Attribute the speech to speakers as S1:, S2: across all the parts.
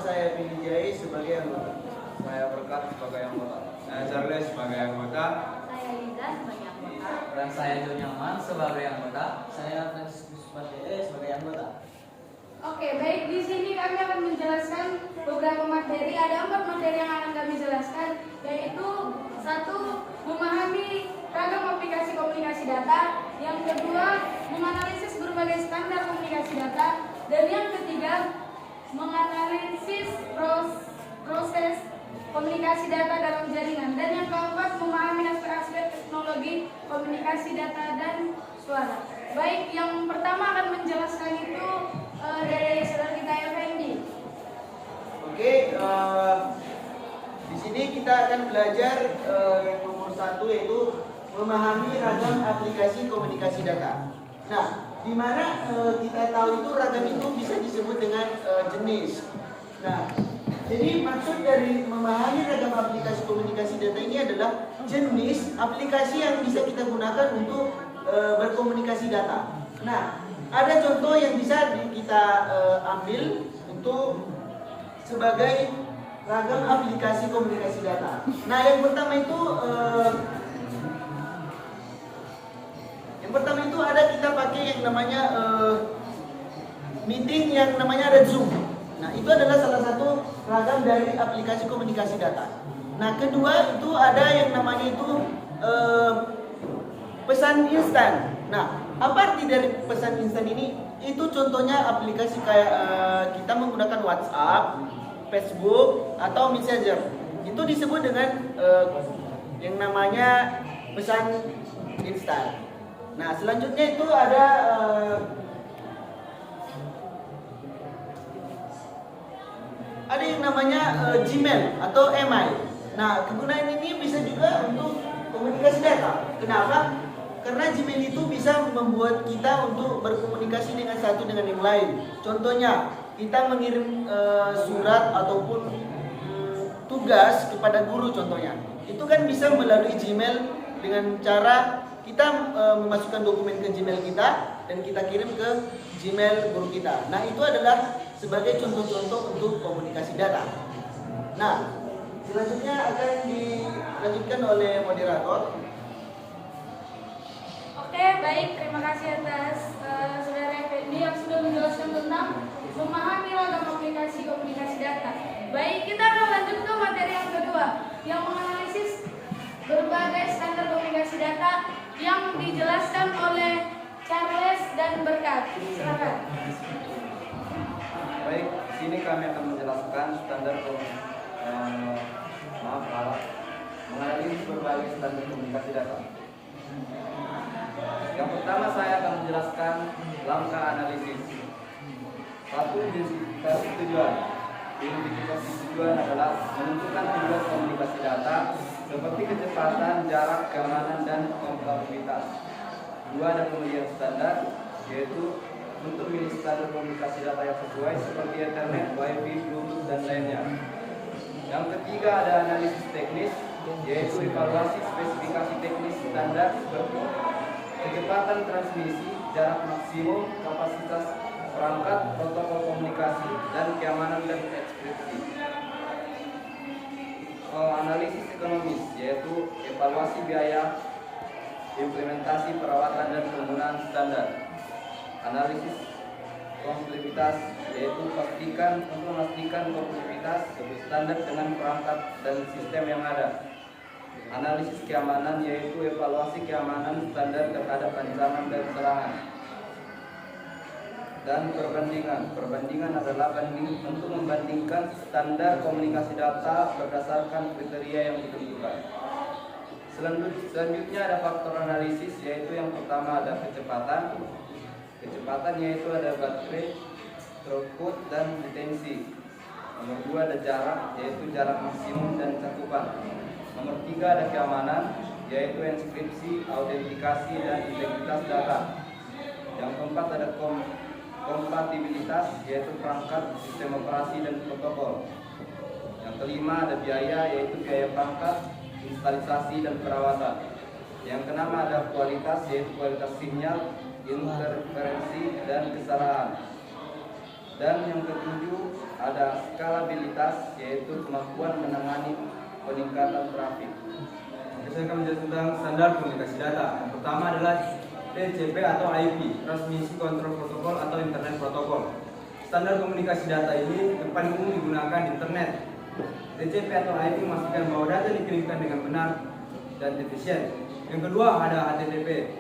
S1: saya Billy Jai sebagai anggota.
S2: Saya Berkat sebagai anggota. Saya Charles sebagai anggota.
S3: Saya Liza sebagai anggota.
S4: Dan saya Jonyaman sebagai anggota. Saya Franciscus Pardee sebagai anggota.
S5: Oke, baik, di sini kami akan menjelaskan beberapa materi. Ada 4 materi yang akan kami jelaskan, yaitu 1. Memahami ragam aplikasi komunikasi data. Yang kedua, menganalisis berbagai standar komunikasi data. Dan yang ketiga, menganalisis proses komunikasi data dalam jaringan. Dan yang keempat, memahami aspek-aspek teknologi komunikasi data dan suara. Baik, yang pertama akan menjelaskan itu dari saudara kita Effendi.
S1: Oke, di sini kita akan belajar yang nomor 1 yaitu memahami ragam aplikasi komunikasi data. Nah, di mana kita tahu itu ragam itu bisa disebut dengan jenis. Nah, jadi maksud dari memahami ragam aplikasi komunikasi data ini adalah jenis aplikasi yang bisa kita gunakan untuk berkomunikasi data. Nah, ada contoh yang bisa kita ambil untuk sebagai ragam aplikasi komunikasi data. Nah, yang pertama itu ada kita pakai yang namanya meeting yang namanya ada Zoom. Nah, itu adalah salah satu ragam dari aplikasi komunikasi data. Nah, kedua itu ada yang namanya itu pesan instan. Nah, apa arti dari pesan instan ini? Itu contohnya aplikasi kayak kita menggunakan WhatsApp, Facebook, atau Messenger. Itu disebut dengan yang namanya pesan instan. Nah, selanjutnya itu ada yang namanya Gmail atau email. Nah, kegunaan ini bisa juga untuk komunikasi data. Kenapa? Karena Gmail itu bisa membuat kita untuk berkomunikasi dengan satu dengan yang lain. Contohnya, kita mengirim surat ataupun tugas kepada guru contohnya. Itu kan bisa melalui Gmail dengan cara kita memasukkan dokumen ke Gmail kita dan kita kirim ke Gmail guru kita. Nah, itu adalah sebagai contoh-contoh untuk komunikasi data. Nah, selanjutnya akan dilanjutkan oleh moderator.
S5: Oke, baik, terima kasih atas saudara Effendi yang sudah menjelaskan tentang memahami ragam aplikasi komunikasi data. Baik, kita akan lanjut ke materi yang kedua, yang menganalisis berbagai standar komunikasi data yang dijelaskan oleh Charles dan Berkat. Silakan.
S2: Baik, di sini kami akan menjelaskan menganalisis berbagai standar komunikasi data. Yang pertama saya akan menjelaskan langkah analisis. 1. Identifikasi tujuan. Identifikasi tujuan adalah menentukan tujuan komunikasi data seperti kecepatan, jarak, keamanan, dan kompatibilitas. 2. Ada pemilihan standar, yaitu untuk memilih standar komunikasi data yang sesuai seperti Ethernet, Wi-Fi, Bluetooth, dan lainnya. Yang ketiga ada analisis teknis, yaitu evaluasi spesifikasi teknis standar seperti kecepatan transmisi, jarak maksimum, kapasitas perangkat, protokol komunikasi, dan keamanan dan ekskripsi. Analisis ekonomis, yaitu evaluasi biaya, implementasi perawatan dan penggunaan standar. Analisis kompleksitas, yaitu memastikan kompleksitas standar dengan perangkat dan sistem yang ada. Analisis keamanan, yaitu evaluasi keamanan standar terhadap ancaman dan serangan. Dan perbandingan adalah untuk membandingkan standar komunikasi data berdasarkan kriteria yang ditentukan. Selanjutnya ada faktor analisis, yaitu yang pertama ada kecepatan. Kecepatan yaitu ada baterai, throughput, dan latensi. Nomor 2 ada jarak, yaitu jarak maksimum dan cakupan. Nomor 3 ada keamanan, yaitu enkripsi, autentikasi, dan integritas data. Yang keempat ada kompatibilitas, yaitu perangkat, sistem operasi, dan protokol. Yang kelima ada biaya, yaitu biaya perangkat, instalisasi, dan perawatan. Yang keenam ada kualitas, yaitu kualitas sinyal, interferensi, dan kesalahan. Dan yang ketujuh ada skalabilitas, yaitu kemampuan menangani peningkatan trafik.
S6: Saya akan menjelaskan tentang standar komunikasi data. Yang pertama adalah TCP atau IP, Transmisi Kontrol Protokol atau Internet Protokol. Standar komunikasi data ini yang paling umum digunakan di internet. TCP atau IP memastikan bahwa data dikirimkan dengan benar dan efisien. Yang kedua ada HTTP,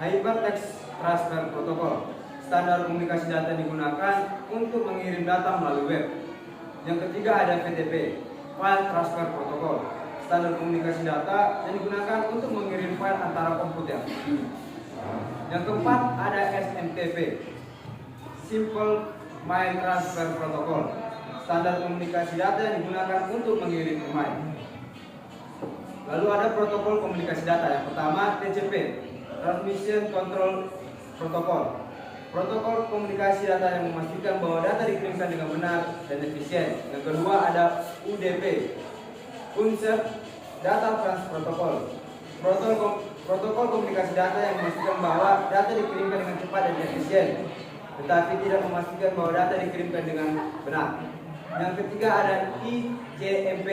S6: Hypertext Transfer Protocol. Standar komunikasi data digunakan untuk mengirim data melalui web. Yang ketiga ada FTP, File Transfer Protocol. Standar komunikasi data yang digunakan untuk mengirim file antara komputer. Yang keempat ada SMTP, Simple Mail Transfer Protocol. Standar komunikasi data yang digunakan untuk mengirim email. Lalu ada protokol komunikasi data. Yang pertama TCP, Transmission Control Protocol. Protokol komunikasi data yang memastikan bahwa data dikirimkan dengan benar dan efisien. Yang kedua ada UDP, Unsert Data Transfer Protocol. Protokol komunikasi data yang memastikan bahwa data dikirimkan dengan cepat dan efisien, tetapi tidak memastikan bahwa data dikirimkan dengan benar. Yang ketiga ada ICMP,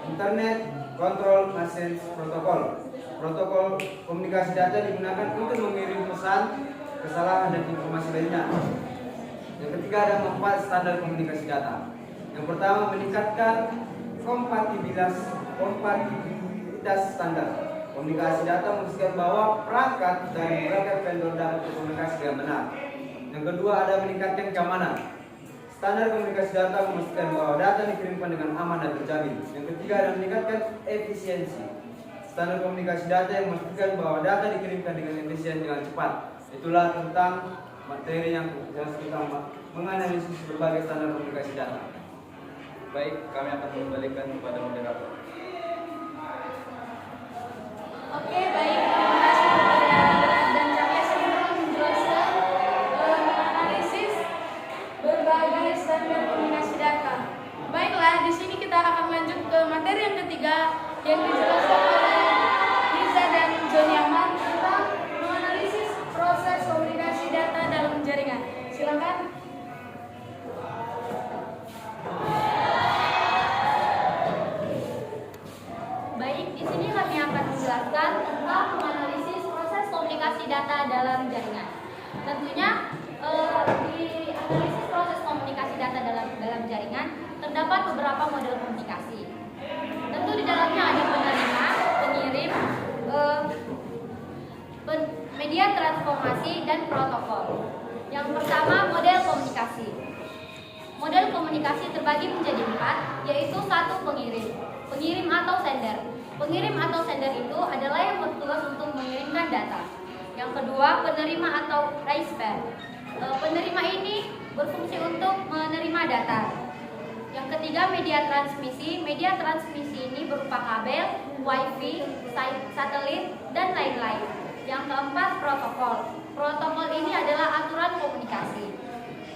S6: Internet Control Message Protocol. Protokol komunikasi data digunakan untuk mengirim pesan, kesalahan dan informasi lainnya. Yang ketiga ada 4 standar komunikasi data. Yang pertama meningkatkan kompatibilitas standar. Komunikasi data memastikan bahwa perangkat dan perangkat vendor dapat berkomunikasi dengan benar. Yang kedua ada meningkatkan keamanan. Standar komunikasi data memastikan bahwa data dikirimkan dengan aman dan terjamin. Yang ketiga ada meningkatkan efisiensi. Standar komunikasi data yang memastikan bahwa data dikirimkan dengan efisien dengan cepat. Itulah tentang materi yang kita menganalisis berbagai standar komunikasi data.
S2: Baik, kami akan mengembalikan kepada moderator.
S5: Oke, baik. Terima kasih kepada dan Cahya sudah menjelaskan menganalisis berbagai standar komunikasi data. Baiklah, di sini kita akan lanjut ke materi yang ketiga yang dijelaskan oleh Liza dan John Yaman tentang menganalisis proses komunikasi data dalam jaringan. Silakan.
S3: Baik, di sini kami akan menjelaskan tentang menganalisis proses komunikasi data dalam jaringan. Tentunya di analisis proses komunikasi data dalam jaringan terdapat beberapa model komunikasi. Tentu di dalamnya ada penerima, pengirim, media transformasi dan protokol. Yang pertama model komunikasi. Model komunikasi terbagi menjadi 4, yaitu 1 pengirim atau sender. Pengirim atau sender itu adalah yang bertugas untuk mengirimkan data. Yang kedua, penerima atau receiver. Penerima ini berfungsi untuk menerima data. Yang ketiga, media transmisi. Media transmisi ini berupa kabel, wifi, satelit, dan lain-lain. Yang keempat, protokol. Protokol ini adalah aturan komunikasi.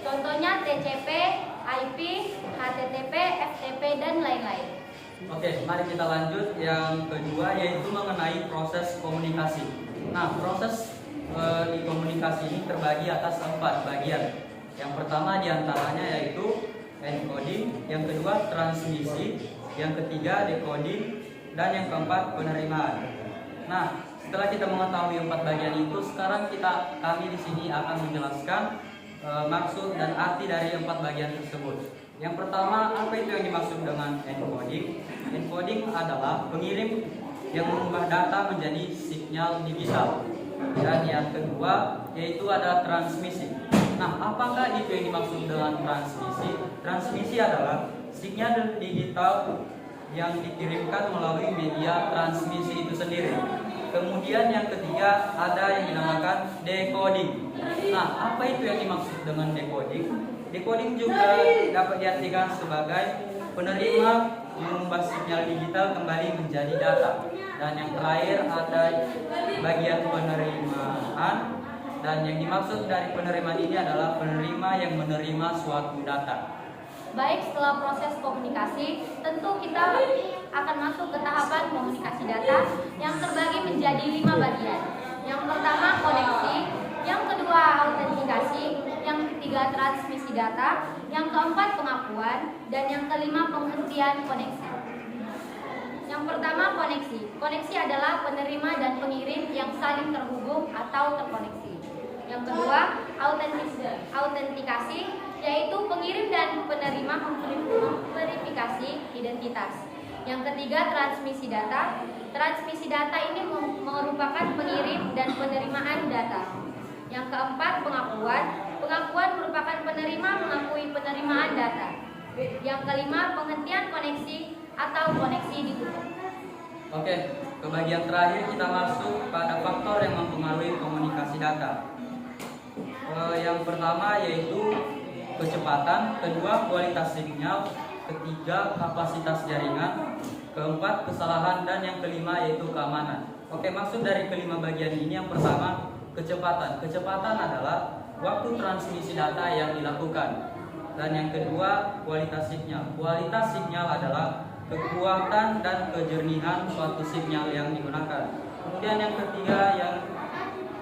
S3: Contohnya TCP, IP, HTTP, FTP, dan lain-lain.
S4: Oke, mari kita lanjut yang kedua, yaitu mengenai proses komunikasi. Nah, proses di komunikasi ini terbagi atas 4 bagian. Yang pertama diantaranya yaitu encoding, yang kedua transmisi, yang ketiga decoding, dan yang keempat penerimaan. Nah, setelah kita mengetahui 4 bagian itu, sekarang kami di sini akan menjelaskan maksud dan arti dari 4 bagian tersebut. Yang pertama, apa itu yang dimaksud dengan encoding? Encoding adalah pengirim yang mengubah data menjadi sinyal digital. Dan yang kedua yaitu ada transmisi. Nah, apakah itu yang dimaksud dengan transmisi? Transmisi adalah sinyal digital yang dikirimkan melalui media transmisi itu sendiri. Kemudian yang ketiga ada yang dinamakan decoding. Nah, apa itu yang dimaksud dengan decoding? Decoding juga dapat diartikan sebagai penerima mengubah sinyal digital kembali menjadi data. Dan yang terakhir ada bagian penerimaan. Dan yang dimaksud dari penerimaan ini adalah penerima yang menerima suatu data.
S3: Baik, setelah proses komunikasi, tentu kita akan masuk ke tahapan komunikasi data yang terbagi menjadi 5 bagian. Yang pertama koneksi, yang kedua autentikasi, yang yang ketiga transmisi data, yang keempat pengakuan, dan yang kelima penghentian koneksi. Yang pertama koneksi. Koneksi adalah penerima dan pengirim yang saling terhubung atau terkoneksi. Yang kedua autentikasi, yaitu pengirim dan penerima memverifikasi identitas. Yang ketiga transmisi data. Transmisi data ini merupakan pengirim dan penerimaan data. Yang keempat pengakuan. Pengakuan merupakan penerima mengakui penerimaan data. Yang kelima penghentian koneksi atau koneksi ditutup.
S4: Oke, ke bagian terakhir kita masuk pada faktor yang mempengaruhi komunikasi data. Yang pertama yaitu kecepatan, kedua kualitas sinyal, ketiga kapasitas jaringan, keempat kesalahan, dan yang kelima yaitu keamanan. Oke, maksud dari kelima bagian ini yang pertama kecepatan. Kecepatan adalah waktu transmisi data yang dilakukan. Dan yang kedua kualitas sinyal. Kualitas sinyal adalah kekuatan dan kejernihan suatu sinyal yang digunakan. Kemudian yang ketiga yang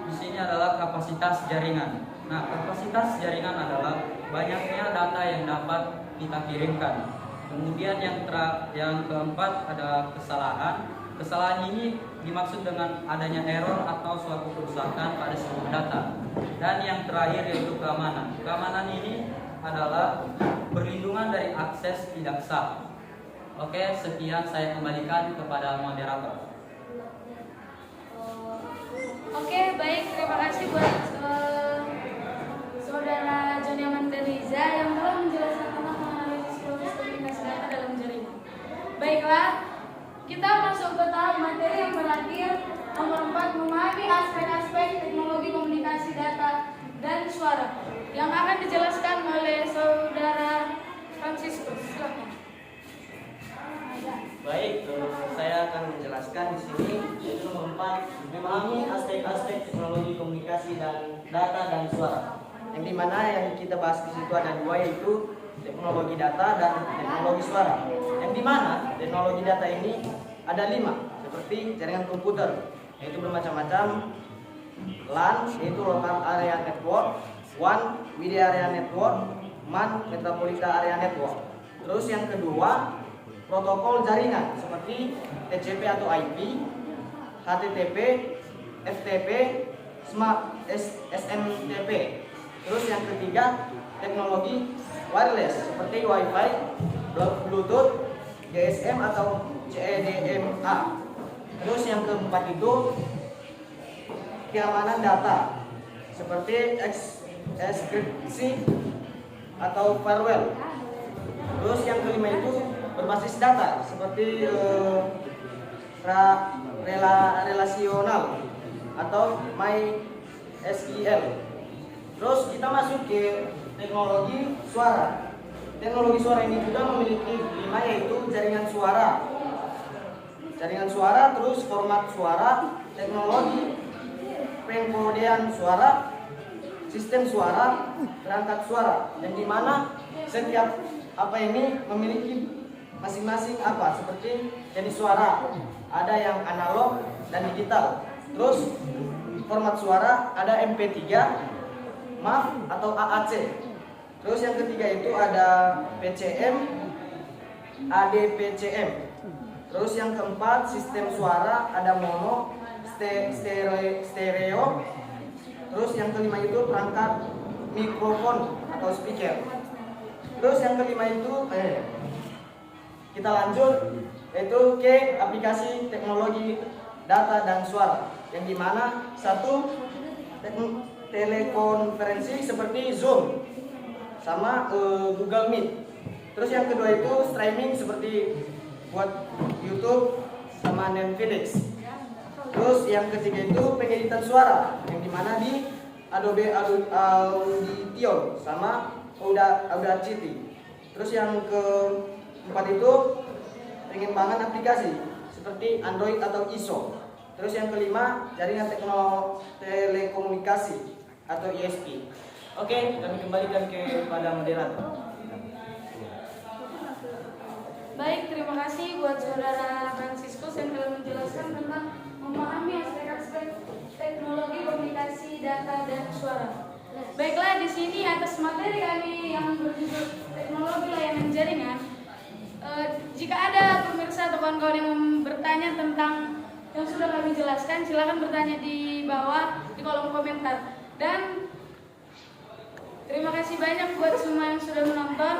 S4: di sini adalah kapasitas jaringan. Nah, kapasitas jaringan adalah banyaknya data yang dapat kita kirimkan. Kemudian yang keempat ada kesalahan. Kesalahan ini dimaksud dengan adanya error atau suatu kerusakan pada sebuah data. Dan yang terakhir yaitu keamanan. Keamanan ini adalah perlindungan dari akses tidak sah. Oke, sekian saya kembalikan kepada moderator.
S5: Oke, baik, terima kasih buat Saudara Joni Amanda Riza yang telah menjelaskan tentang menganalisis proses komunikasi data dalam jaringan. Baiklah, kita masuk ke tahap materi yang terakhir, nomor 4, memahami aspek-aspek teknologi komunikasi data dan suara, yang akan dijelaskan oleh Saudara Franciscus. Silakan.
S1: Baik, saya akan menjelaskan di sini yaitu nomor 4, memahami aspek-aspek teknologi komunikasi dan data dan suara. Yang dimana yang kita bahas di situ ada dua, yaitu teknologi data dan teknologi suara. Yang dimana teknologi data ini ada 5, seperti jaringan komputer, yaitu bermacam-macam. LAN yaitu Local Area Network, WAN Wide Area Network, MAN Metropolitan Area Network. Terus yang kedua protokol jaringan seperti TCP atau IP, HTTP, FTP, SMTP. Terus yang ketiga teknologi wireless seperti Wi-Fi, Bluetooth, GSM atau CDMA. Terus yang keempat itu keamanan data seperti enkripsi atau firewall. Terus yang kelima itu berbasis data seperti relasional atau MySQL. Terus kita masuk ke teknologi suara. Teknologi suara ini juga memiliki 5, yaitu jaringan suara. Jaringan suara, terus format suara, teknologi pengkodean suara, sistem suara, perangkat suara. Yang dimana setiap apa ini memiliki masing-masing apa, seperti jenis suara. Ada yang analog dan digital. Terus format suara ada MP3, MAV atau AAC. Terus yang ketiga itu ada PCM, ADPCM. Terus yang keempat sistem suara ada mono, stereo. Terus yang kelima itu perangkat mikrofon atau speaker. Terus yang kelima itu kita lanjut yaitu ke aplikasi teknologi data dan suara, yang dimana satu telekonferensi seperti Zoom sama Google Meet. Terus yang kedua itu streaming seperti buat YouTube sama Netflix. Terus yang ketiga itu pengeditan suara, yang dimana di Adobe Audition sama Audacity. Terus yang keempat itu pengembangan aplikasi seperti Android atau ISO. Terus yang kelima jaringan telekomunikasi atau ISP. Oke, kami kembalikan kepada moderator.
S5: Baik, terima kasih buat Saudara Franciscus yang telah menjelaskan tentang memahami aspek-aspek teknologi komunikasi data dan suara. Baiklah, di sini atas materi kami yang berjudul teknologi layanan jaringan. Jika ada pemirsa atau kawan-kawan yang bertanya tentang yang sudah kami jelaskan, silakan bertanya di bawah di kolom komentar. Dan terima kasih banyak buat semua yang sudah menonton.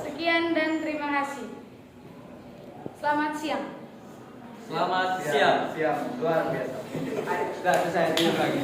S5: Sekian dan terima kasih. Selamat siang.
S4: Selamat siang.
S2: Siap, luar biasa.
S6: Sudah selesai dulu lagi.